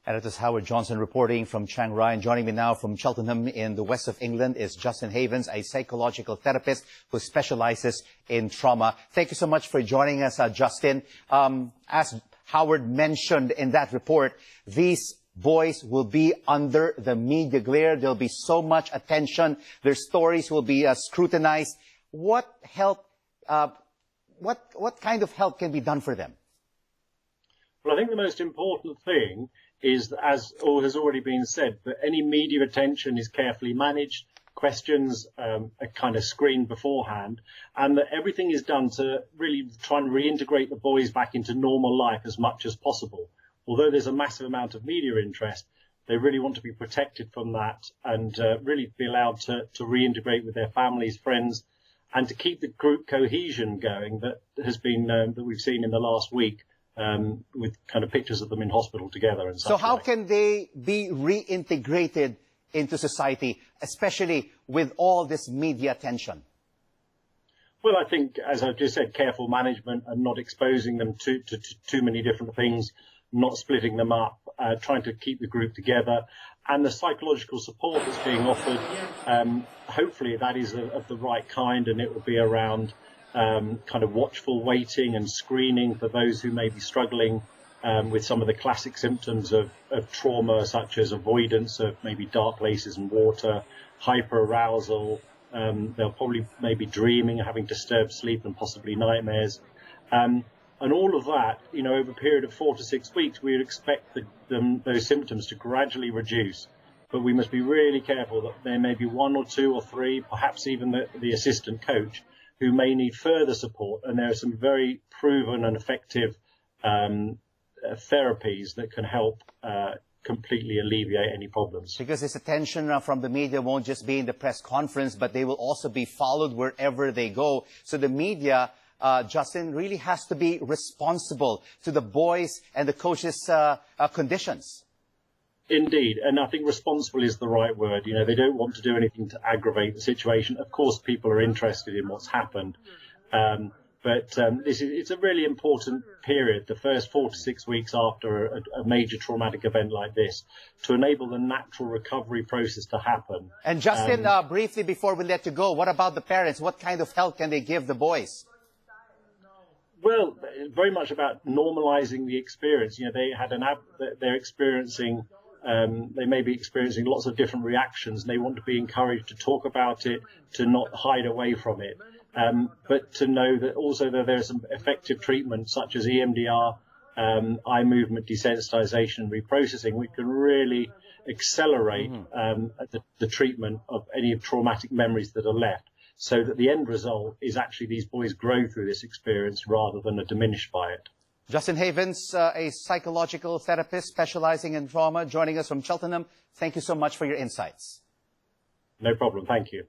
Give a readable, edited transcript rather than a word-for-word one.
And it is Howard Johnson reporting from Chiang Rai. And joining me now from Cheltenham in the west of England is Justin Havens, a psychological therapist who specializes in trauma. Thank you so much for joining us, Justin. As Howard mentioned in that report, these boys will be under the media glare. There'll be so much attention. Their stories will be scrutinized. What help, what kind of help can be done for them? Well, I think the most important thing is, as all has already been said, that any media attention is carefully managed, questions are kind of screened beforehand, and that everything is done to really try and reintegrate the boys back into normal life as much as possible. Although there's a massive amount of media interest, they really want to be protected from that and really be allowed to reintegrate with their families, friends, and to keep the group cohesion going that has been that we've seen in the last week. With kind of pictures of them in hospital together and such. So how can they be reintegrated into society, especially with all this media attention? Well, I think, as I've just said, careful management and not exposing them to too many different things, not splitting them up, trying to keep the group together, and the psychological support that's being offered. Hopefully that is of the right kind, and it will be around kind of watchful waiting and screening for those who may be struggling with some of the classic symptoms of trauma, such as avoidance of maybe dark places and water, hyperarousal. They'll probably maybe dreaming, having disturbed sleep and possibly nightmares. And all of that, you know, over a period of 4 to 6 weeks, we would expect those symptoms to gradually reduce. But we must be really careful that there may be 1 or 2 or 3, perhaps even the assistant coach, who may need further support, and there are some very proven and effective therapies that can help completely alleviate any problems. Because this attention from the media won't just be in the press conference, but they will also be followed wherever they go. So the media, Justin, really has to be responsible to the boys' and the coaches' conditions. Indeed, and I think responsible is the right word. You know, they don't want to do anything to aggravate the situation. Of course, people are interested in what's happened, but it's a really important period, the first 4 to 6 weeks after a major traumatic event like this, to enable the natural recovery process to happen. And Justin, briefly before we let you go, what about the parents? What kind of help can they give the boys? Well, very much about normalizing the experience. You know, they're experiencing. They may be experiencing lots of different reactions, and they want to be encouraged to talk about it, to not hide away from it, but to know that also that there's some effective treatment such as EMDR, eye movement desensitization, and reprocessing, which can really accelerate the treatment of any traumatic memories that are left, so that the end result is actually these boys grow through this experience rather than are diminished by it. Justin Havens, a psychological therapist specializing in trauma, joining us from Cheltenham. Thank you so much for your insights. No problem. Thank you.